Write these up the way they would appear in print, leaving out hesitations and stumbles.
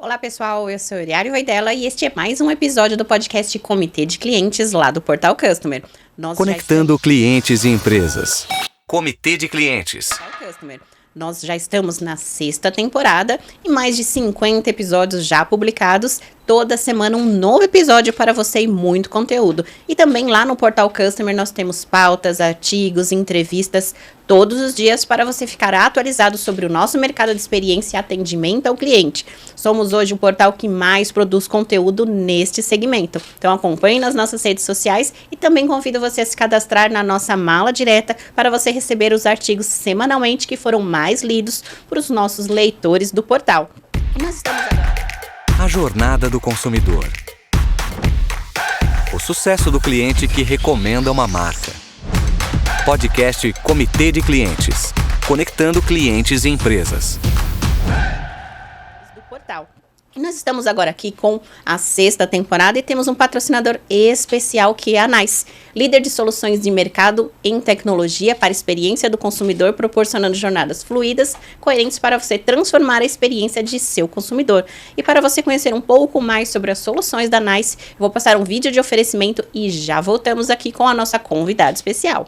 Olá pessoal, eu sou a Uriário Vaidela e este é mais um episódio do podcast Comitê de Clientes lá do Portal Customer. Conectando clientes e empresas. Comitê de Clientes. Nós já estamos na 6ª temporada e mais de 50 episódios já publicados. Toda semana um novo episódio para você e muito conteúdo. E também lá no Portal Customer nós temos pautas, artigos, entrevistas todos os dias para você ficar atualizado sobre o nosso mercado de experiência e atendimento ao cliente. Somos hoje o portal que mais produz conteúdo neste segmento. Então acompanhe nas nossas redes sociais e também convido você a se cadastrar na nossa mala direta para você receber os artigos semanalmente que foram mais lidos por os nossos leitores do portal. E nós estamos agora. A jornada do consumidor. O sucesso do cliente que recomenda uma marca. Podcast Comitê de Clientes. Conectando clientes e empresas. Do portal. E nós estamos agora aqui com a 6ª temporada e temos um patrocinador especial que é a NICE, líder de soluções de mercado em tecnologia para a experiência do consumidor, proporcionando jornadas fluidas, coerentes para você transformar a experiência de seu consumidor. E para você conhecer um pouco mais sobre as soluções da NICE, eu vou passar um vídeo de oferecimento e já voltamos aqui com a nossa convidada especial.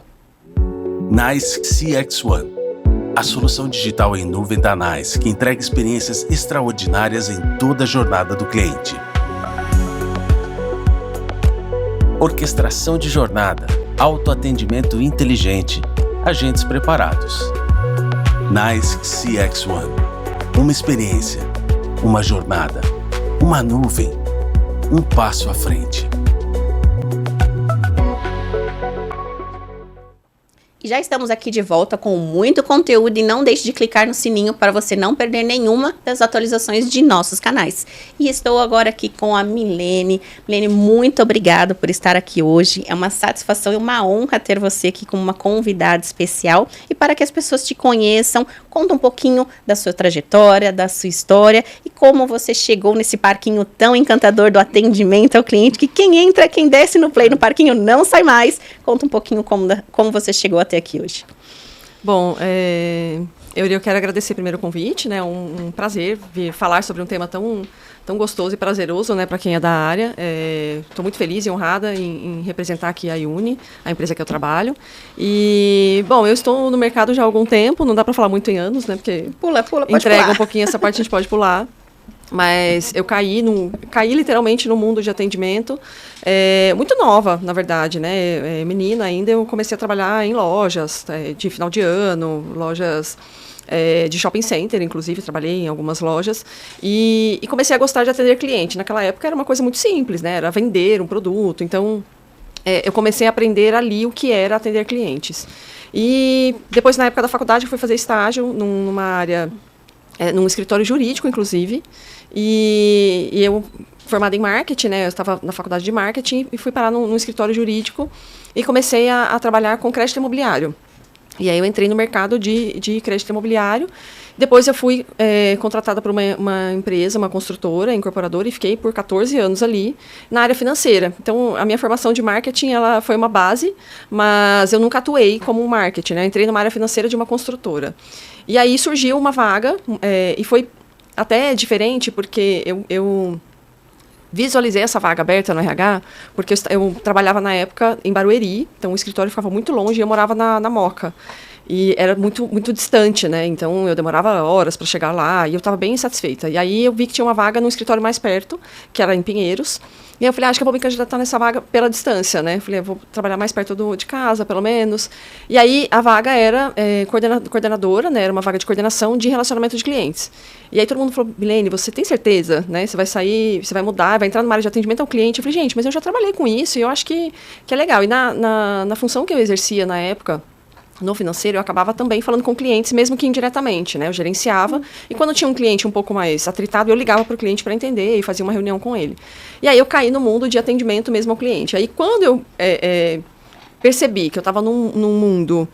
NICE CX1. A solução digital em nuvem da NICE, que entrega experiências extraordinárias em toda a jornada do cliente. Orquestração de jornada, autoatendimento inteligente, agentes preparados. NICE CX1. Uma experiência, uma jornada, uma nuvem, um passo à frente. E já estamos aqui de volta com muito conteúdo e não deixe de clicar no sininho para você não perder nenhuma das atualizações de nossos canais. E estou agora aqui com a Milene. Milene, muito obrigada por estar aqui hoje. É uma satisfação e uma honra ter você aqui como uma convidada especial. E para que as pessoas te conheçam, conta um pouquinho da sua trajetória, da sua história e como você chegou nesse parquinho tão encantador do atendimento ao cliente, que quem entra, quem desce no play no parquinho não sai mais. Conta um pouquinho como você chegou até aqui hoje. Bom, eu quero agradecer primeiro o convite, né? Um prazer vir falar sobre um tema tão gostoso e prazeroso, né, para quem é da área. Estou muito feliz e honrada em representar aqui a Uni, a empresa que eu trabalho. E, bom, eu estou no mercado já há algum tempo, não dá para falar muito em anos, né, porque pode entrega pular. Um pouquinho essa parte, a gente pode pular. Mas eu caí literalmente no mundo de atendimento, muito nova, na verdade, né? Menina ainda, eu comecei a trabalhar em lojas de final de ano, lojas de shopping center, inclusive, trabalhei em algumas lojas, e comecei a gostar de atender cliente. Naquela época era uma coisa muito simples, né? Era vender um produto, então eu comecei a aprender ali o que era atender clientes. E depois, na época da faculdade, eu fui fazer estágio numa área, num escritório jurídico, inclusive, e eu, formada em marketing, né, eu estava na faculdade de marketing e fui parar num escritório jurídico e comecei a trabalhar com crédito imobiliário. E aí eu entrei no mercado de crédito imobiliário. Depois eu fui contratada por uma empresa, uma construtora, incorporadora, e fiquei por 14 anos ali na área financeira. Então, a minha formação de marketing ela foi uma base, mas eu nunca atuei como marketing, né? Entrei numa área financeira de uma construtora. E aí surgiu uma vaga, e foi até diferente, porque eu visualizei essa vaga aberta no RH, porque eu trabalhava na época em Barueri, então o escritório ficava muito longe e eu morava na Moca. E era muito, muito distante, né? Então eu demorava horas para chegar lá e eu estava bem insatisfeita. E aí eu vi que tinha uma vaga no escritório mais perto, que era em Pinheiros. E aí eu falei, acho que eu vou me candidatar nessa vaga pela distância, né? Eu falei, eu vou trabalhar mais perto de casa, pelo menos. E aí a vaga era coordenadora, né? Era uma vaga de coordenação de relacionamento de clientes. E aí todo mundo falou, Milene, você tem certeza, né? Você vai sair, você vai mudar, vai entrar numa área de atendimento ao cliente. Eu falei, gente, mas eu já trabalhei com isso e eu acho que é legal. E na função que eu exercia na época, no financeiro, eu acabava também falando com clientes, mesmo que indiretamente, né? Eu gerenciava, e quando tinha um cliente um pouco mais atritado, eu ligava para o cliente para entender e fazia uma reunião com ele. E aí eu caí no mundo de atendimento mesmo ao cliente. Aí quando eu percebi que eu estava num mundo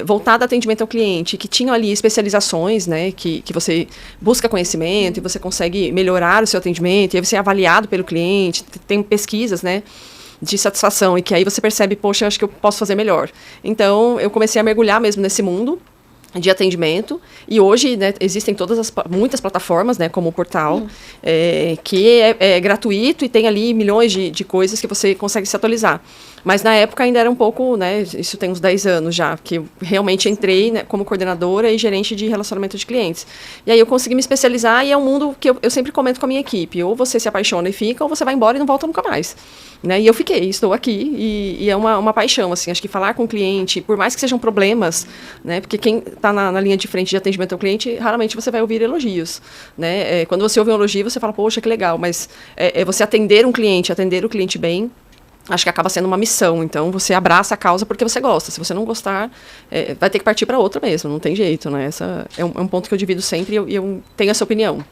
voltado a atendimento ao cliente, que tinha ali especializações, né? Que você busca conhecimento e você consegue melhorar o seu atendimento, e aí você é avaliado pelo cliente, tem pesquisas, né? De satisfação, e que aí você percebe, poxa, acho que eu posso fazer melhor. Então, eu comecei a mergulhar mesmo nesse mundo. de atendimento, e hoje, né, existem muitas plataformas, né, como o portal, que é gratuito e tem ali milhões de coisas que você consegue se atualizar. Mas na época ainda era um pouco, né, isso tem uns 10 anos já, que eu realmente entrei, né, como coordenadora e gerente de relacionamento de clientes. E aí eu consegui me especializar, e é um mundo que eu sempre comento com a minha equipe, ou você se apaixona e fica, ou você vai embora e não volta nunca mais. Né? E eu estou aqui, e é uma paixão, assim, acho que falar com o cliente, por mais que sejam problemas, né, porque quem está na linha de frente de atendimento ao cliente, raramente você vai ouvir elogios, né? Quando você ouve um elogio, você fala, poxa, que legal, mas você atender o cliente bem, acho que acaba sendo uma missão. Então, você abraça a causa porque você gosta. Se você não gostar, vai ter que partir para outra mesmo, não tem jeito, né? Essa é um ponto que eu divido sempre, e eu tenho essa opinião.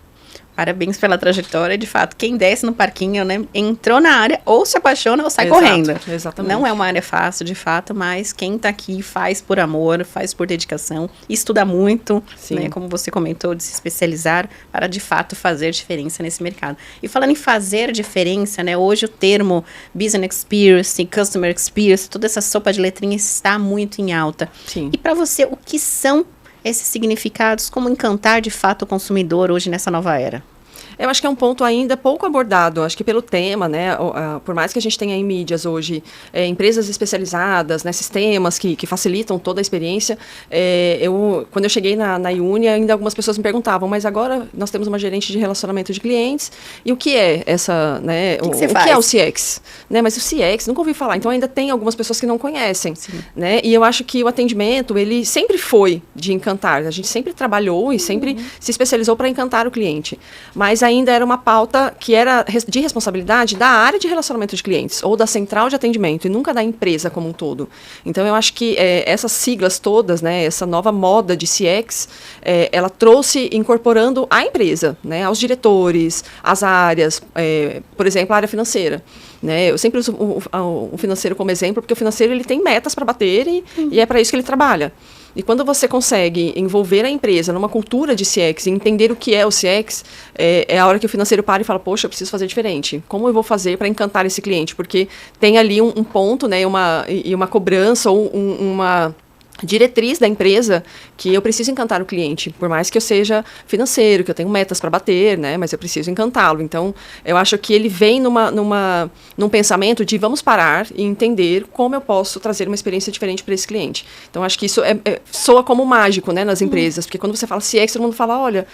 Parabéns pela trajetória, de fato. Quem desce no parquinho, né, entrou na área, ou se apaixona ou sai correndo. Exatamente. Não é uma área fácil, de fato, mas quem tá aqui faz por amor, faz por dedicação, estuda muito, né, como você comentou, de se especializar para, de fato, fazer diferença nesse mercado. E falando em fazer diferença, né, hoje o termo Business Experience, Customer Experience, toda essa sopa de letrinhas está muito em alta. Sim. E para você, o que são esses significados, como encantar de fato o consumidor hoje nessa nova era? Eu acho que é um ponto ainda pouco abordado, acho que pelo tema, né, por mais que a gente tenha em mídias hoje empresas especializadas, né, sistemas que facilitam toda a experiência, quando eu cheguei na Iune, ainda algumas pessoas me perguntavam, mas agora nós temos uma gerente de relacionamento de clientes, e o que é essa, né, o que é o CX? Né, mas o CX, nunca ouvi falar, então ainda tem algumas pessoas que não conhecem, né, e eu acho que o atendimento, ele sempre foi de encantar, a gente sempre trabalhou e sempre se especializou para encantar o cliente, mas ainda era uma pauta que era de responsabilidade da área de relacionamento de clientes, ou da central de atendimento, e nunca da empresa como um todo. Então, eu acho que essas siglas todas, né, essa nova moda de CX, ela trouxe incorporando a empresa, né, aos diretores, às áreas, por exemplo, a área financeira. Né, eu sempre uso o financeiro como exemplo, porque o financeiro ele tem metas para bater e é para isso que ele trabalha. E quando você consegue envolver a empresa numa cultura de CX e entender o que é o CX, é a hora que o financeiro para e fala, poxa, eu preciso fazer diferente. Como eu vou fazer para encantar esse cliente? Porque tem ali um ponto, né, uma cobrança ou uma diretriz da empresa que eu preciso encantar o cliente, por mais que eu seja financeiro, que eu tenho metas para bater, né, mas eu preciso encantá-lo. Então, eu acho que ele vem num pensamento de vamos parar e entender como eu posso trazer uma experiência diferente para esse cliente. Então, acho que isso soa como mágico, né, nas empresas, porque quando você fala CX, todo mundo fala, olha,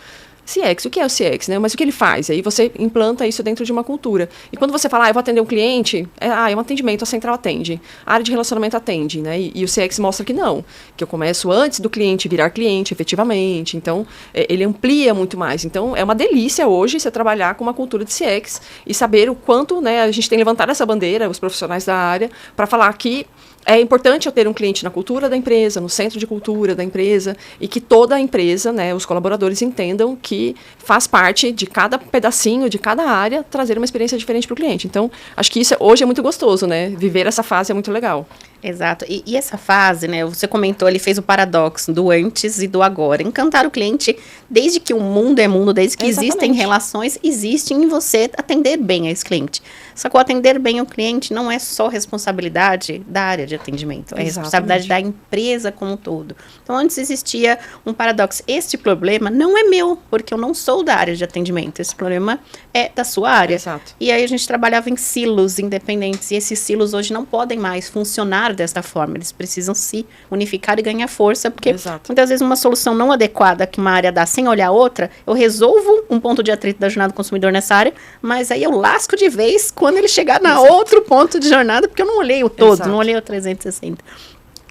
CX, o que é o CX, né? Mas o que ele faz? Aí você implanta isso dentro de uma cultura. E quando você fala, eu vou atender um cliente, é um atendimento, a central atende. A área de relacionamento atende, né? E o CX mostra que não. Que eu começo antes do cliente virar cliente, efetivamente. Então, ele amplia muito mais. Então, é uma delícia hoje você trabalhar com uma cultura de CX e saber o quanto, né, a gente tem levantado essa bandeira, os profissionais da área, para falar que é importante eu ter um cliente na cultura da empresa, no centro de cultura da empresa, e que toda a empresa, né, os colaboradores entendam que faz parte de cada pedacinho, de cada área, trazer uma experiência diferente para o cliente. Então, acho que isso hoje é muito gostoso, né? Viver essa fase é muito legal. Exato. E essa fase, né, você comentou, ele fez o paradoxo do antes e do agora. Encantar o cliente, desde que o mundo é mundo, desde que existem relações, existe em você atender bem a esse cliente. Só que o atender bem o cliente não é só responsabilidade da área de atendimento, é responsabilidade da empresa como um todo. Então, antes existia um paradoxo. Este problema não é meu, porque eu não sou da área de atendimento. Esse problema é da sua área. Exato. E aí a gente trabalhava em silos independentes, e esses silos hoje não podem mais funcionar desta forma. Eles precisam se unificar e ganhar força, porque muitas vezes uma solução não adequada que uma área dá sem olhar a outra, eu resolvo um ponto de atrito da jornada do consumidor nessa área, mas aí eu lasco de vez quando ele chegar na outro ponto de jornada, porque eu não olhei o todo, não olhei o 360.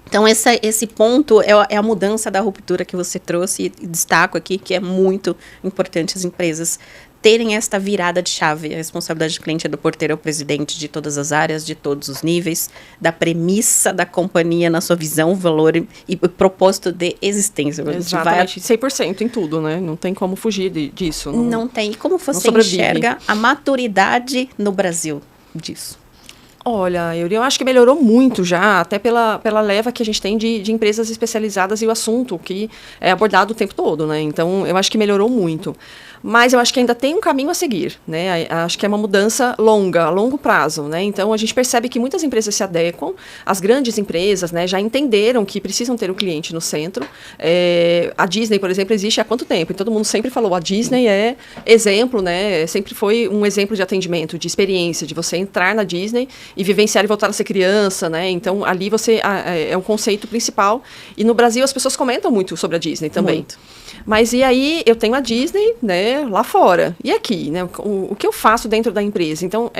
Então, esse ponto é a mudança da ruptura que você trouxe, e destaco aqui que é muito importante as empresas terem esta virada de chave. A responsabilidade do cliente é do porteiro ao presidente de todas as áreas, de todos os níveis, da premissa da companhia na sua visão, valor e propósito de existência. Exatamente, 100% em tudo, né? Não tem como fugir disso. Não tem. E como você enxerga a maturidade no Brasil disso? Olha, eu acho que melhorou muito já, até pela leva que a gente tem de empresas especializadas e o assunto que é abordado o tempo todo, né? Então, eu acho que melhorou muito. mas eu acho que ainda tem um caminho a seguir, né? Acho que é uma mudança longa, a longo prazo, né? Então, a gente percebe que muitas empresas se adequam, as grandes empresas, né, já entenderam que precisam ter o cliente no centro. A Disney, por exemplo, existe há quanto tempo? E todo mundo sempre falou, a Disney é exemplo, né? Sempre foi um exemplo de atendimento, de experiência, de você entrar na Disney e vivenciar e voltar a ser criança, né? Então, ali é um conceito principal. E no Brasil, as pessoas comentam muito sobre a Disney também. Muito. Mas e aí, eu tenho a Disney, né, lá fora. E aqui, né, o que eu faço dentro da empresa? Então,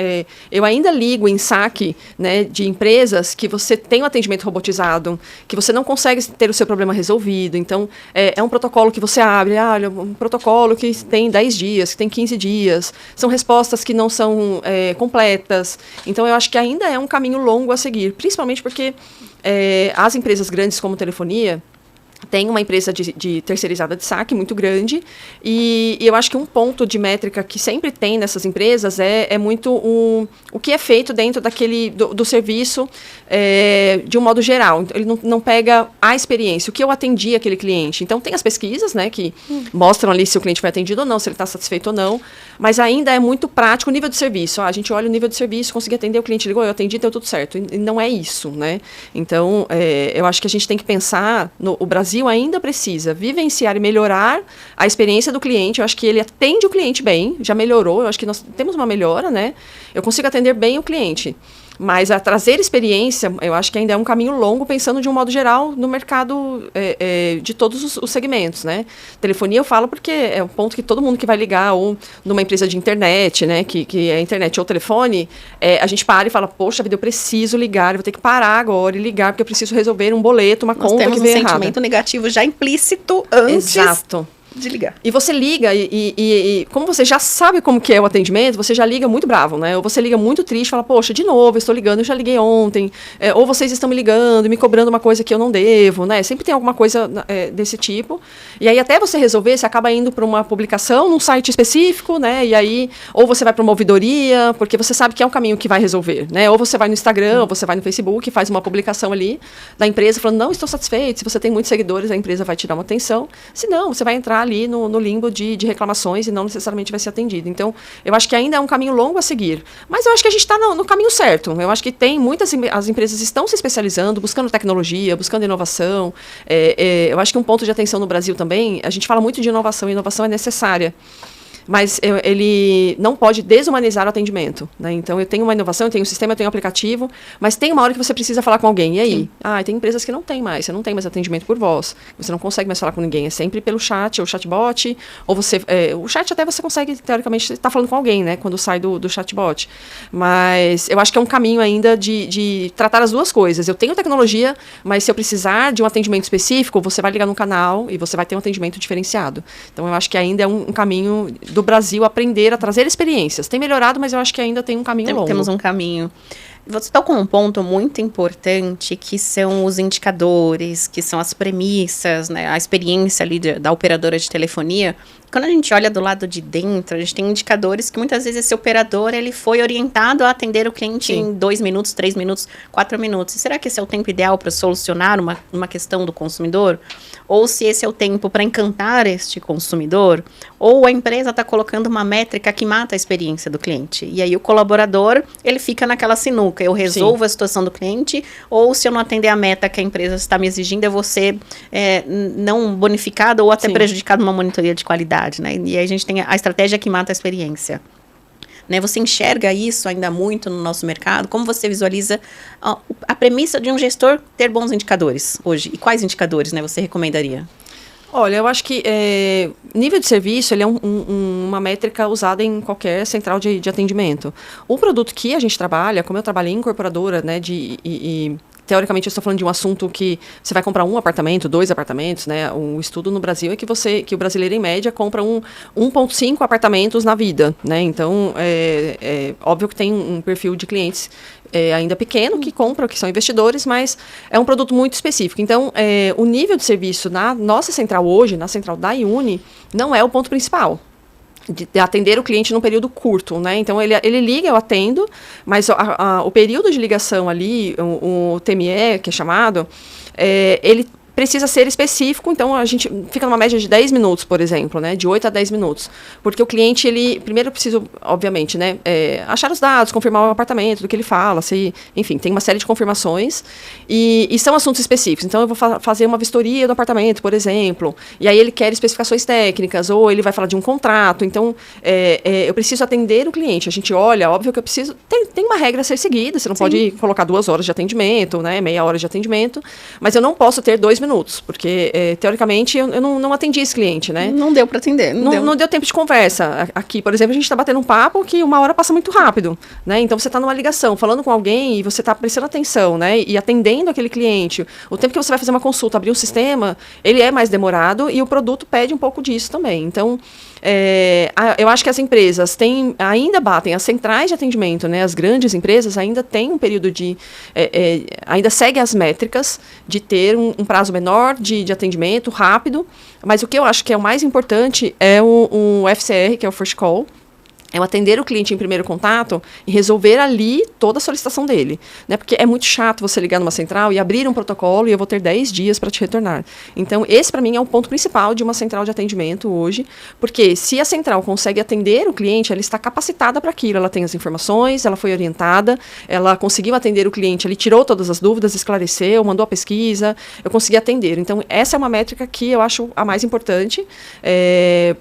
eu ainda ligo em saque, né, de empresas que você tem um atendimento robotizado, que você não consegue ter o seu problema resolvido. Então, é um protocolo que você abre, olha, um protocolo que tem 10 dias, que tem 15 dias. São respostas que não são completas. Então, eu acho que ainda é um caminho longo a seguir, principalmente porque as empresas grandes como telefonia, tem uma empresa de terceirizada de saque muito grande e eu acho que um ponto de métrica que sempre tem nessas empresas é muito o que é feito dentro do serviço de um modo geral. Ele não pega a experiência, o que eu atendi aquele cliente. Então, tem as pesquisas, né, que mostram ali se o cliente foi atendido ou não, se ele está satisfeito ou não, mas ainda é muito prático o nível de serviço. A gente olha o nível de serviço, consegui atender, o cliente ligou, eu atendi, deu tudo certo. E não é isso, né? Então, eu acho que a gente tem que pensar, o Brasil ainda precisa vivenciar e melhorar a experiência do cliente. Eu acho que ele atende o cliente bem, já melhorou, eu acho que nós temos uma melhora, né? Eu consigo atender bem o cliente. Mas a trazer experiência, eu acho que ainda é um caminho longo, pensando de um modo geral no mercado de todos os segmentos, né? Telefonia eu falo porque é um ponto que todo mundo que vai ligar, ou numa empresa de internet, né, que é internet ou telefone, a gente para e fala, poxa vida, eu preciso ligar, eu vou ter que parar agora e ligar, porque eu preciso resolver um boleto, uma conta que veio errada. Nós temos um sentimento negativo já implícito antes... Exato. De ligar. E você liga e como você já sabe como que é o atendimento, você já liga muito bravo, né? Ou você liga muito triste, fala, poxa, de novo, eu estou ligando, eu já liguei ontem. Ou vocês estão me ligando e me cobrando uma coisa que eu não devo, né? Sempre tem alguma coisa desse tipo. E aí até você resolver, você acaba indo para uma publicação num site específico, né? E aí, ou você vai para uma ouvidoria, porque você sabe que é um caminho que vai resolver, né? Ou você vai no Instagram, ou você vai no Facebook, faz uma publicação ali da empresa falando, não, estou satisfeito. Se você tem muitos seguidores, a empresa vai te dar uma atenção. Se não, você vai entrar ali no limbo de reclamações e não necessariamente vai ser atendido. Então, eu acho que ainda é um caminho longo a seguir. Mas eu acho que a gente está no caminho certo. Eu acho que as empresas estão se especializando, buscando tecnologia, buscando inovação. Eu acho que um ponto de atenção no Brasil também, a gente fala muito de inovação, e inovação é necessária. Mas ele não pode desumanizar o atendimento, né? Então, eu tenho uma inovação, eu tenho um sistema, eu tenho um aplicativo, mas tem uma hora que você precisa falar com alguém. E aí? Tem empresas que não tem mais. Você não tem mais atendimento por voz. Você não consegue mais falar com ninguém. É sempre pelo chat, ou chatbot, ou você... o chat até você consegue, teoricamente, estar falando com alguém, né? Quando sai do chatbot. Mas eu acho que é um caminho ainda de tratar as duas coisas. Eu tenho tecnologia, mas se eu precisar de um atendimento específico, você vai ligar no canal e você vai ter um atendimento diferenciado. Então, eu acho que ainda é um caminho do Brasil aprender a trazer experiências. Tem melhorado, mas eu acho que ainda tem um caminho longo. Temos um caminho. Você tocou um ponto muito importante, que são os indicadores, que são as premissas, né, a experiência ali da operadora de telefonia. Quando a gente olha do lado de dentro, a gente tem indicadores que muitas vezes esse operador ele foi orientado a atender o cliente em 2 minutos, 3 minutos, 4 minutos. E será que esse é o tempo ideal para solucionar uma questão do consumidor? Ou se esse é o tempo para encantar este consumidor? Ou a empresa está colocando uma métrica que mata a experiência do cliente? E aí o colaborador, ele fica naquela sinuca. Eu resolvo a situação do cliente, ou se eu não atender a meta que a empresa está me exigindo, eu vou ser não bonificado ou até prejudicado numa monitoria de qualidade. Né? E aí a gente tem a estratégia que mata a experiência. Né? Você enxerga isso ainda muito no nosso mercado? Como você visualiza a premissa de um gestor ter bons indicadores hoje? E quais indicadores, né, você recomendaria? Olha, eu acho que nível de serviço ele é uma métrica usada em qualquer central de atendimento. O produto que a gente trabalha, como eu trabalhei em incorporadora, né, teoricamente, eu estou falando de um assunto que você vai comprar um apartamento, 2 apartamentos, né? Um estudo no Brasil é que o brasileiro, em média, compra 1,5 apartamentos na vida, né? Então, óbvio que tem um perfil de clientes ainda pequeno que compram, que são investidores, mas é um produto muito específico. Então, o nível de serviço na nossa central hoje, na central da IUNI, não é o ponto principal. De atender o cliente num período curto, né? Então, ele liga, eu atendo, mas o período de ligação ali, o TME, que é chamado, ele precisa ser específico, então a gente fica numa média de 10 minutos, por exemplo, né, de 8 a 10 minutos, porque o cliente, ele, primeiro eu preciso, obviamente, né, achar os dados, confirmar o apartamento, do que ele fala, enfim, tem uma série de confirmações, e são assuntos específicos, então eu vou fazer uma vistoria do apartamento, por exemplo, e aí ele quer especificações técnicas, ou ele vai falar de um contrato, então eu preciso atender o cliente, a gente olha, óbvio que eu preciso, tem uma regra a ser seguida, você não pode colocar 2 horas de atendimento, né, meia hora de atendimento, mas eu não posso ter 2 minutos, porque, teoricamente, eu não atendi esse cliente, né? Não deu para atender. Não deu tempo de conversa. Aqui, por exemplo, a gente está batendo um papo que 1 hora passa muito rápido, né? Então, você está numa ligação, falando com alguém e você está prestando atenção, né? E atendendo aquele cliente. O tempo que você vai fazer uma consulta, abrir um sistema, ele é mais demorado e o produto pede um pouco disso também. Então, eu acho que as empresas ainda batem, as centrais de atendimento, né, as grandes empresas ainda têm um período ainda seguem as métricas de ter um prazo menor de atendimento, rápido, mas o que eu acho que é o mais importante é o FCR, que é o First Call, é o atender o cliente em primeiro contato e resolver ali toda a solicitação dele, né? Porque é muito chato você ligar numa central e abrir um protocolo e eu vou ter 10 dias para te retornar. Então, esse para mim é o ponto principal de uma central de atendimento hoje, porque se a central consegue atender o cliente, ela está capacitada para aquilo, ela tem as informações, ela foi orientada, ela conseguiu atender o cliente, ele tirou todas as dúvidas, esclareceu, mandou a pesquisa, eu consegui atender. Então, essa é uma métrica que eu acho a mais importante,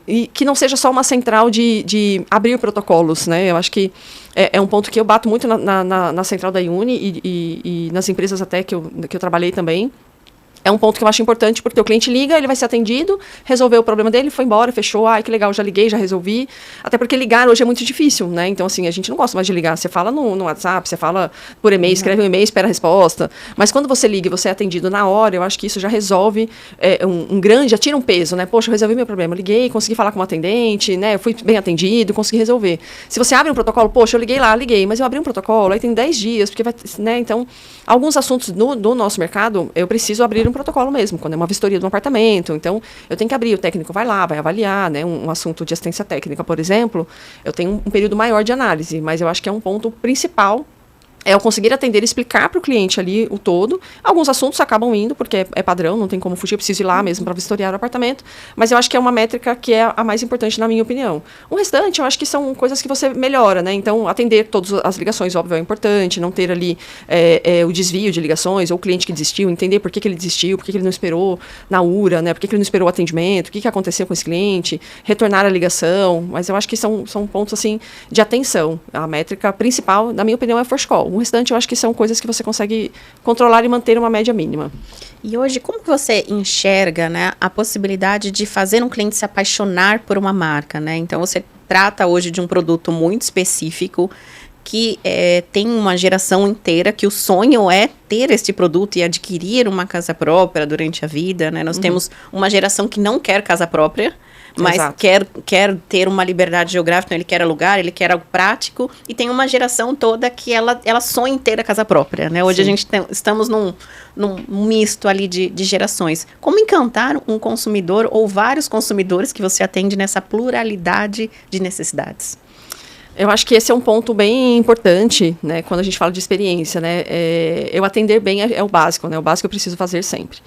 e que não seja só uma central de abrir protocolos, né? Eu acho que é um ponto que eu bato muito na central da Iuni e nas empresas até que eu trabalhei também. É um ponto que eu acho importante, porque o cliente liga, ele vai ser atendido, resolveu o problema dele, foi embora, fechou, que legal, já liguei, já resolvi. Até porque ligar hoje é muito difícil, né? Então, assim, a gente não gosta mais de ligar. Você fala no WhatsApp, você fala por e-mail, escreve um e-mail, espera a resposta. Mas quando você liga e você é atendido na hora, eu acho que isso já resolve já tira um peso, né? Poxa, eu resolvi meu problema, eu liguei, consegui falar com um atendente, né? Eu fui bem atendido, consegui resolver. Se você abre um protocolo, poxa, eu liguei, mas eu abri um protocolo, aí tem 10 dias, porque vai, né? Então, alguns assuntos do nosso mercado, eu preciso abrir um protocolo mesmo, quando é uma vistoria de um apartamento, então eu tenho que abrir, o técnico vai lá, vai avaliar, né, um assunto de assistência técnica, por exemplo, eu tenho um período maior de análise, mas eu acho que é um ponto principal, é eu conseguir atender e explicar para o cliente ali o todo. Alguns assuntos acabam indo, porque é padrão, não tem como fugir, eu preciso ir lá mesmo para vistoriar o apartamento, mas eu acho que é uma métrica que é a mais importante na minha opinião. O restante, eu acho que são coisas que você melhora, né? Então, atender todas as ligações, óbvio, é importante, não ter ali o desvio de ligações, ou o cliente que desistiu, entender por que ele desistiu, por que ele não esperou na URA, né? Por que ele não esperou o atendimento, o que aconteceu com esse cliente, retornar a ligação, mas eu acho que são pontos, assim, de atenção. A métrica principal, na minha opinião, é First Call. O restante, eu acho que são coisas que você consegue controlar e manter uma média mínima. E hoje, como que você enxerga, né, a possibilidade de fazer um cliente se apaixonar por uma marca, né? Então, você trata hoje de um produto muito específico que tem uma geração inteira que o sonho é ter este produto e adquirir uma casa própria durante a vida, né? Nós temos uma geração que não quer casa própria, mas quer ter uma liberdade geográfica, então ele quer alugar, ele quer algo prático, e tem uma geração toda que ela sonha em ter a casa própria, né? Hoje estamos num misto ali de gerações. Como encantar um consumidor ou vários consumidores que você atende nessa pluralidade de necessidades? Eu acho que esse é um ponto bem importante, né, quando a gente fala de experiência, né? Eu atender bem é o básico, né? O básico eu preciso fazer sempre.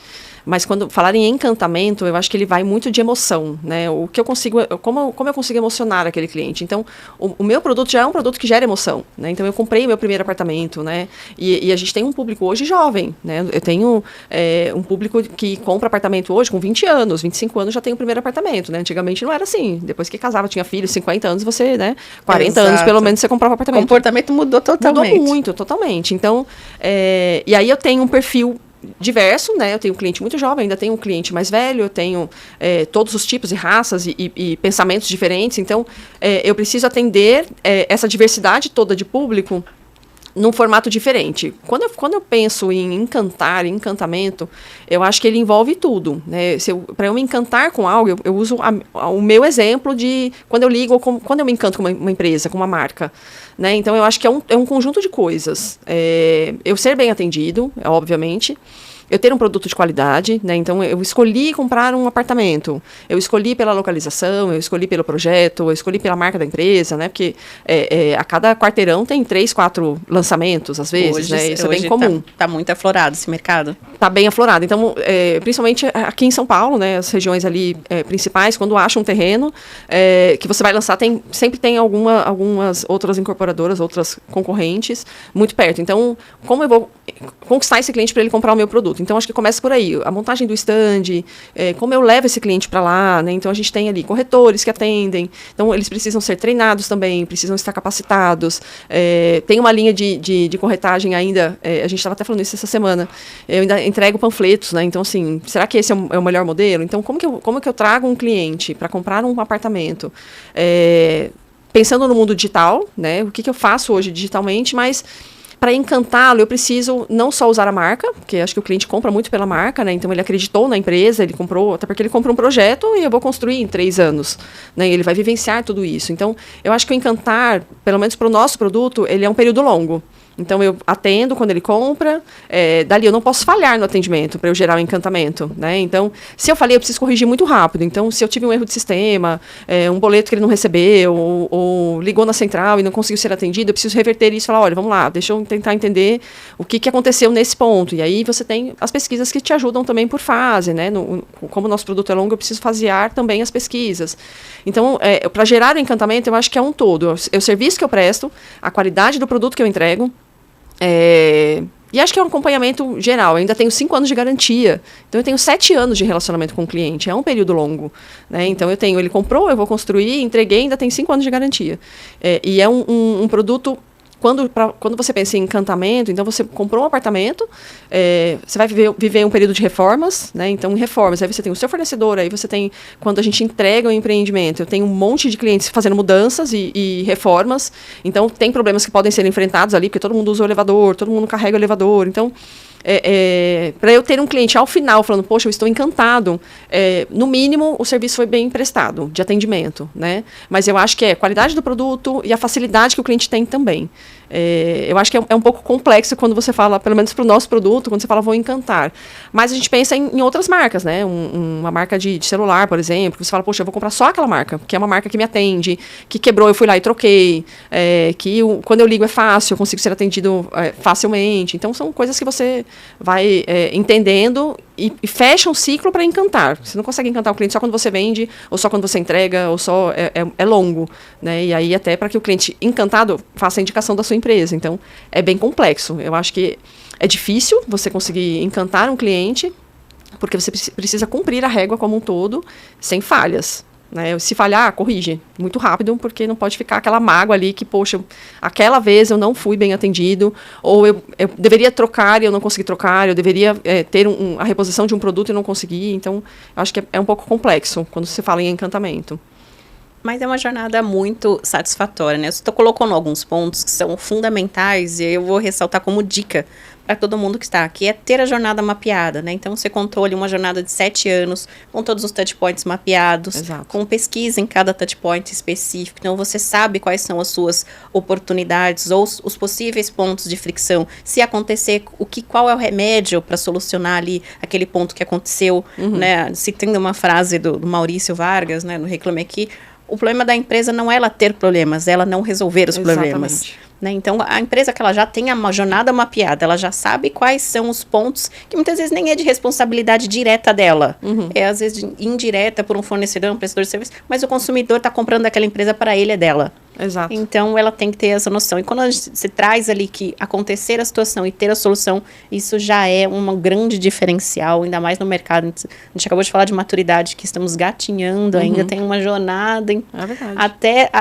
Mas quando falar em encantamento, eu acho que ele vai muito de emoção, né? O que eu consigo, como eu consigo emocionar aquele cliente. Então, o meu produto já é um produto que gera emoção, né? Então, eu comprei meu primeiro apartamento, né? E a gente tem um público hoje jovem, né? Eu tenho um público que compra apartamento hoje com 20 anos, 25 anos já tem o primeiro apartamento, né? Antigamente não era assim. Depois que casava, tinha filhos, 50 anos, você, né? 40 anos, pelo menos, você comprava apartamento. O comportamento mudou totalmente. Mudou muito, totalmente. Então, e aí eu tenho um perfil diverso, né? Eu tenho um cliente muito jovem, ainda tenho um cliente mais velho, eu tenho todos os tipos e raças e pensamentos diferentes, então eu preciso atender essa diversidade toda de público num formato diferente. Quando eu penso em encantamento, eu acho que ele envolve tudo, né? Para eu me encantar com algo, eu uso o meu exemplo de quando eu ligo, ou quando eu me encanto com uma empresa, com uma marca, né? Então, eu acho que é um conjunto de coisas. Eu ser bem atendido, obviamente. eu ter um produto de qualidade, né? Então, eu escolhi comprar um apartamento, eu escolhi pela localização, eu escolhi pelo projeto, eu escolhi pela marca da empresa, né? Porque a cada quarteirão tem 3, 4 lançamentos, às vezes, Hoje, né? Isso é hoje bem comum. Tá muito aflorado esse mercado. Tá bem aflorado. Então, principalmente aqui em São Paulo, né? As regiões ali principais, quando acha um terreno que você vai lançar, sempre tem algumas outras incorporadoras, outras concorrentes, muito perto. Então, como eu vou conquistar esse cliente para ele comprar o meu produto? Então, acho que começa por aí. A montagem do stand, como eu levo esse cliente para lá, né? Então, a gente tem ali corretores que atendem. Então, eles precisam ser treinados também, precisam estar capacitados. Tem uma linha de corretagem ainda, a gente estava até falando isso essa semana, eu ainda entrego panfletos, né? Então, assim, será que esse é o melhor modelo? Então, como que eu trago um cliente para comprar um apartamento? Pensando no mundo digital, né? O que eu faço hoje digitalmente, mas para encantá-lo, eu preciso não só usar a marca, porque acho que o cliente compra muito pela marca, né? Então, ele acreditou na empresa, ele comprou, até porque ele comprou um projeto e eu vou construir em 3 anos, né? Ele vai vivenciar tudo isso. Então, eu acho que o encantar, pelo menos para o nosso produto, ele é um período longo. Então, eu atendo quando ele compra, dali eu não posso falhar no atendimento para eu gerar o encantamento, né? Então, se eu falei, eu preciso corrigir muito rápido. Então, se eu tive um erro de sistema, um boleto que ele não recebeu, ou ligou na central e não conseguiu ser atendido, eu preciso reverter isso e falar, olha, vamos lá, deixa eu tentar entender o que aconteceu nesse ponto. E aí você tem as pesquisas que te ajudam também por fase, né? Como o nosso produto é longo, eu preciso fasear também as pesquisas. Então, para gerar o encantamento, eu acho que é um todo. É o serviço que eu presto, a qualidade do produto que eu entrego, e acho que é um acompanhamento geral. Eu ainda tenho 5 anos de garantia. Então, eu tenho 7 anos de relacionamento com o cliente. É um período longo, né? Então, ele comprou, eu vou construir, entreguei, ainda tem 5 anos de garantia. E é um produto... Quando você pensa em encantamento, então você comprou um apartamento, você vai viver um período de reformas, né? Então, em reformas, aí você tem o seu fornecedor, aí você tem, quando a gente entrega o empreendimento, eu tenho um monte de clientes fazendo mudanças e reformas, então tem problemas que podem ser enfrentados ali, porque todo mundo usa o elevador, todo mundo carrega o elevador, então... para eu ter um cliente ao final falando, poxa, eu estou encantado, no mínimo o serviço foi bem prestado de atendimento, né? Mas eu acho que é a qualidade do produto e a facilidade que o cliente tem também. Eu acho que é um pouco complexo quando você fala, pelo menos para o nosso produto, quando você fala vou encantar. Mas a gente pensa em outras marcas, né? Uma marca de celular, por exemplo, que você fala, poxa, eu vou comprar só aquela marca, que é uma marca que me atende, que quebrou, eu fui lá e troquei, quando eu ligo é fácil, eu consigo ser atendido facilmente. Então, são coisas que você vai entendendo e fecha um ciclo para encantar. Você não consegue encantar o cliente só quando você vende, ou só quando você entrega, ou só é longo, né? E aí até para que o cliente encantado faça a indicação da sua empresa. Então, é bem complexo. Eu acho que é difícil você conseguir encantar um cliente, porque você precisa cumprir a régua como um todo, sem falhas. Né? Se falhar, corrige muito rápido, porque não pode ficar aquela mágoa ali que, poxa, aquela vez eu não fui bem atendido, ou eu deveria trocar e eu não consegui trocar, eu deveria ter a reposição de um produto e não consegui. Então, acho que é um pouco complexo quando se fala em encantamento. Mas é uma jornada muito satisfatória, né? Você colocou alguns pontos que são fundamentais e eu vou ressaltar como dica para todo mundo que está aqui, é ter a jornada mapeada, né? Então, você contou ali uma jornada de 7 anos, com todos os touchpoints mapeados, Exato. Com pesquisa em cada touchpoint específico. Então, você sabe quais são as suas oportunidades ou os possíveis pontos de fricção. Se acontecer, qual é o remédio para solucionar ali aquele ponto que aconteceu, né? Citando uma frase do Maurício Vargas, né, no Reclame Aqui, o problema da empresa não é ela ter problemas, é ela não resolver os problemas. Né? Então, a empresa que ela já tem uma jornada mapeada, ela já sabe quais são os pontos, que muitas vezes nem é de responsabilidade direta dela. É, às vezes, indireta por um fornecedor, um prestador de serviço, mas o consumidor está comprando daquela empresa, para ele é dela. Exato. Então, ela tem que ter essa noção. E quando você traz ali que acontecer a situação e ter a solução, isso já é um grande diferencial, ainda mais no mercado. A gente acabou de falar de maturidade, que estamos gatinhando ainda, tem uma jornada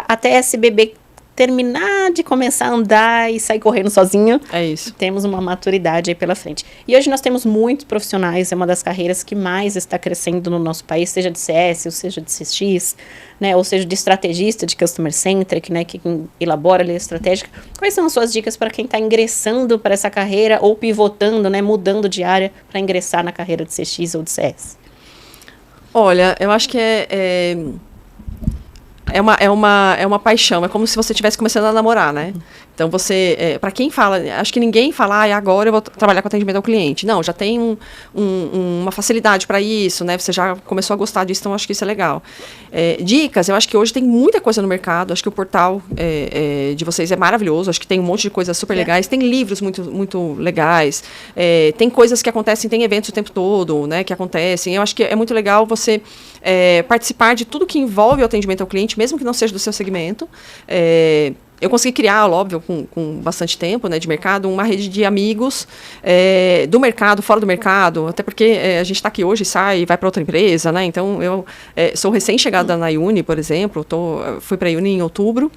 até esse bebê terminar de começar a andar e sair correndo sozinho. É isso. Temos uma maturidade aí pela frente. E hoje nós temos muitos profissionais, é uma das carreiras que mais está crescendo no nosso país, seja de CS, ou seja de CX, né, ou seja de estrategista, de Customer Centric, né, que elabora ali a estratégica. Quais são as suas dicas para quem está ingressando para essa carreira ou pivotando, né, mudando de área para ingressar na carreira de CX ou de CS? Olha, eu acho que é uma paixão, é como se você estivesse começando a namorar, né? Então, para quem fala, acho que ninguém fala, agora eu vou trabalhar com atendimento ao cliente. Não, já tem uma facilidade para isso, né? Você já começou a gostar disso, então acho que isso é legal. Dicas, eu acho que hoje tem muita coisa no mercado, acho que o portal de vocês é maravilhoso, acho que tem um monte de coisas super legais, tem livros muito, muito legais, tem coisas que acontecem, tem eventos o tempo todo, né, que acontecem. Eu acho que é muito legal você participar de tudo que envolve o atendimento ao cliente, mesmo que não seja do seu segmento. Eu consegui criar, óbvio, com bastante tempo, né, de mercado, uma rede de amigos do mercado, fora do mercado, até porque a gente está aqui hoje, sai e vai para outra empresa, né? Então, eu sou recém-chegada na Iuni, por exemplo, fui para a Iuni em outubro,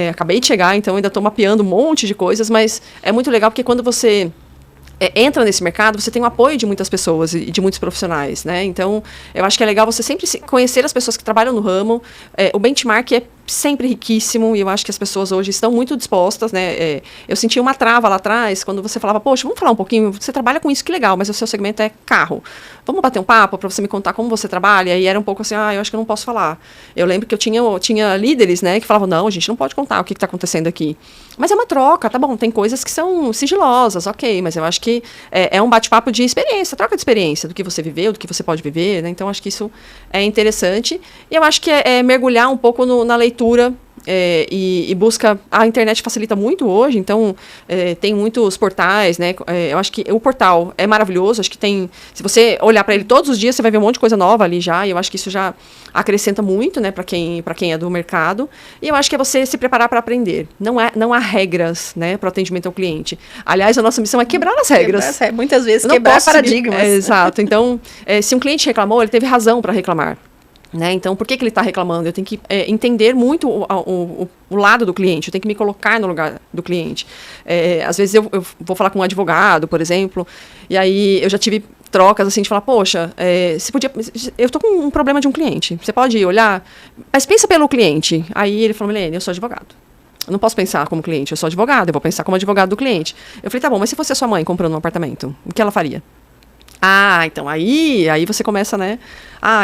acabei de chegar, então ainda estou mapeando um monte de coisas, mas é muito legal porque quando você entra nesse mercado, você tem o apoio de muitas pessoas e de muitos profissionais, né? Então, eu acho que é legal você sempre conhecer as pessoas que trabalham no ramo. O benchmark é sempre riquíssimo e eu acho que as pessoas hoje estão muito dispostas, né? Eu senti uma trava lá atrás quando você falava, poxa, vamos falar um pouquinho, você trabalha com isso, que legal, mas o seu segmento é carro. Vamos bater um papo para você me contar como você trabalha? E era um pouco assim, eu acho que eu não posso falar. Eu lembro que eu tinha líderes, né, que falavam, não, a gente não pode contar o que está acontecendo aqui. Mas é uma troca, tá bom, tem coisas que são sigilosas, ok, mas eu acho que é um bate-papo de experiência, troca de experiência, do que você viveu, do que você pode viver, né? Então, acho que isso é interessante. E eu acho que é mergulhar um pouco na leitura e busca. A internet facilita muito hoje, então tem muitos portais, né? Eu acho que o portal é maravilhoso, acho que tem. Se você olhar para ele todos os dias, você vai ver um monte de coisa nova ali já, e eu acho que isso já acrescenta muito, né, para quem é do mercado. E eu acho que é você se preparar para aprender. Não há regras, né, para o atendimento ao cliente. Aliás, a nossa missão é quebrar as regras. Muitas vezes quebrar paradigmas. Exato. Então, se um cliente reclamou, ele teve razão para reclamar. Né? Então, por que ele está reclamando? Eu tenho que entender muito o lado do cliente, eu tenho que me colocar no lugar do cliente. Às vezes eu vou falar com um advogado, por exemplo, e aí eu já tive trocas assim de falar, poxa, você podia, eu estou com um problema de um cliente, você pode olhar, mas pensa pelo cliente. Aí ele falou, Milene, eu sou advogado. Eu não posso pensar como cliente, eu sou advogado, eu vou pensar como advogado do cliente. Eu falei, tá bom, mas se fosse a sua mãe comprando um apartamento, o que ela faria? Então aí você começa, né?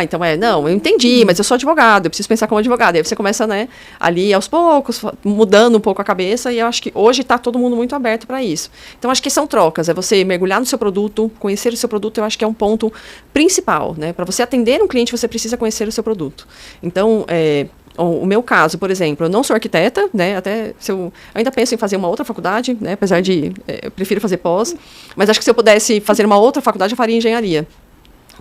Então não, eu entendi, mas eu sou advogado, eu preciso pensar como advogado. Aí você começa, né, ali aos poucos, mudando um pouco a cabeça, e eu acho que hoje está todo mundo muito aberto para isso. Então, acho que são trocas, é você mergulhar no seu produto, conhecer o seu produto, eu acho que é um ponto principal, né? Para você atender um cliente, você precisa conhecer o seu produto. Então, o meu caso, por exemplo, eu não sou arquiteta, né? Até se eu ainda penso em fazer uma outra faculdade, né? Apesar de eu prefiro fazer pós, mas acho que se eu pudesse fazer uma outra faculdade, eu faria engenharia.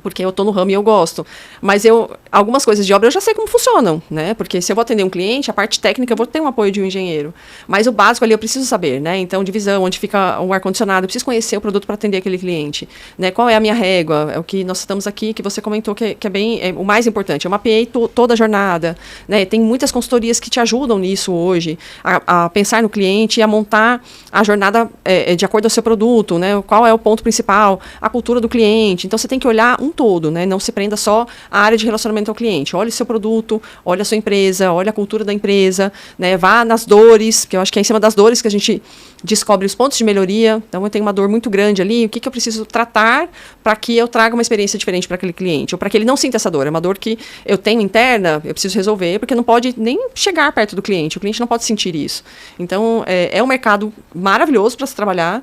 Porque eu estou no ramo e eu gosto. Mas algumas coisas de obra eu já sei como funcionam, né? Porque se eu vou atender um cliente, a parte técnica eu vou ter um apoio de um engenheiro. Mas o básico ali eu preciso saber, né? Então, divisão, onde fica o ar-condicionado, eu preciso conhecer o produto para atender aquele cliente. Né? Qual é a minha régua? É o que nós estamos aqui, que você comentou que é bem o mais importante. Eu mapeei toda a jornada. Né? Tem muitas consultorias que te ajudam nisso hoje, a pensar no cliente e a montar a jornada de acordo ao seu produto, né? Qual é o ponto principal, a cultura do cliente. Então, você tem que olhar um todo, né? Não se prenda só à área de relacionamento ao cliente. Olhe o seu produto, olhe a sua empresa, olhe a cultura da empresa, né? Vá nas dores, que eu acho que é em cima das dores que a gente descobre os pontos de melhoria. Então, eu tenho uma dor muito grande ali, o que eu preciso tratar para que eu traga uma experiência diferente para aquele cliente, ou para que ele não sinta essa dor. É uma dor que eu tenho interna, eu preciso resolver, porque não pode nem chegar perto do cliente, o cliente não pode sentir isso. Então, é um mercado maravilhoso para se trabalhar,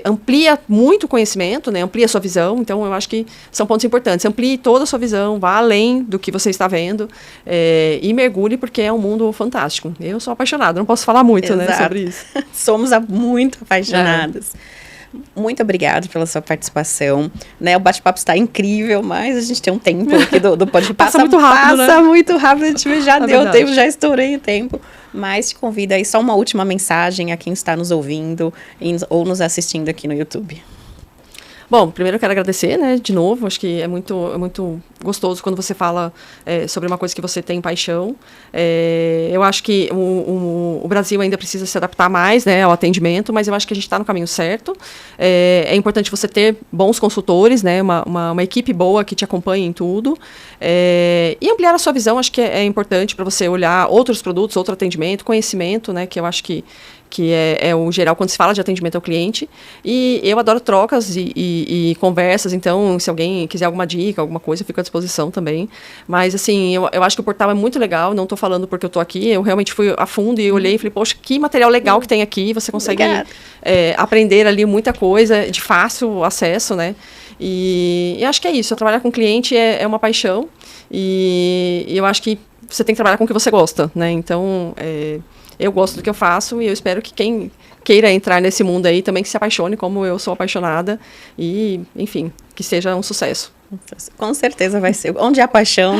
amplia muito o conhecimento, né? Amplia a sua visão, então eu acho que são pontos importantes. Amplie toda a sua visão, vá além do que você está vendo e mergulhe, porque é um mundo fantástico. Eu sou apaixonada, não posso falar muito, né, sobre isso. Somos muito apaixonadas. Muito obrigada pela sua participação. Né, o bate-papo está incrível, mas a gente tem um tempo aqui do podcast. Passa muito rápido, Passa muito rápido, a gente já deu tempo, já estourei o tempo. Mas te convido aí só uma última mensagem a quem está nos ouvindo ou nos assistindo aqui no YouTube. Bom, primeiro eu quero agradecer, né, de novo, acho que é muito gostoso quando você fala sobre uma coisa que você tem paixão. Eu acho que o Brasil ainda precisa se adaptar mais, né, ao atendimento, mas eu acho que a gente está no caminho certo. É importante você ter bons consultores, né, uma equipe boa que te acompanhe em tudo. E ampliar a sua visão, acho que é importante para você olhar outros produtos, outro atendimento, conhecimento, né, que eu acho que que é o geral quando se fala de atendimento ao cliente. E eu adoro trocas e conversas, então se alguém quiser alguma dica, alguma coisa, eu fico à disposição também. Mas assim, eu acho que o portal é muito legal, não estou falando porque eu estou aqui, eu realmente fui a fundo e olhei e falei, poxa, que material legal que tem aqui, você consegue aprender ali muita coisa de fácil acesso, né? E acho que é isso, trabalhar com cliente é uma paixão e eu acho que você tem que trabalhar com o que você gosta, né? Então, eu gosto do que eu faço e eu espero que quem queira entrar nesse mundo aí também que se apaixone como eu sou apaixonada e, enfim, que seja um sucesso. Com certeza vai ser. Onde há paixão,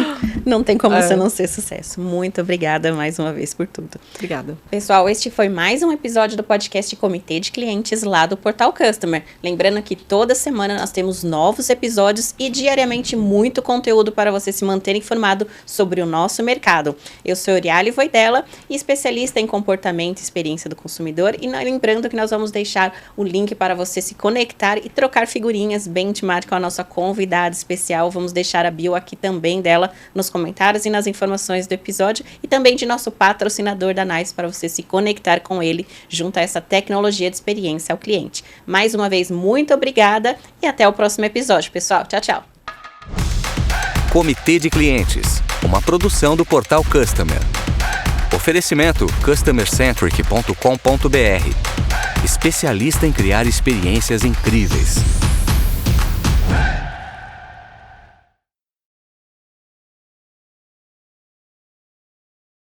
não tem como você não ser sucesso. Muito obrigada mais uma vez por tudo. Obrigada. Pessoal, este foi mais um episódio do podcast Comitê de Clientes lá do Portal Customer. Lembrando que toda semana nós temos novos episódios e diariamente muito conteúdo para você se manter informado sobre o nosso mercado. Eu sou Oriale Voidella, especialista em comportamento e experiência do consumidor, e lembrando que nós vamos deixar o link para você se conectar e trocar figurinhas benchmark com a nossa convidada especial. Vamos deixar a bio aqui também dela nos comentários e nas informações do episódio, e também de nosso patrocinador da Nice para você se conectar com ele junto a essa tecnologia de experiência ao cliente. Mais uma vez, muito obrigada e até o próximo episódio, pessoal. Tchau, tchau. Comitê de Clientes, uma produção do Portal Customer. Oferecimento customercentric.com.br. Especialista em criar experiências incríveis.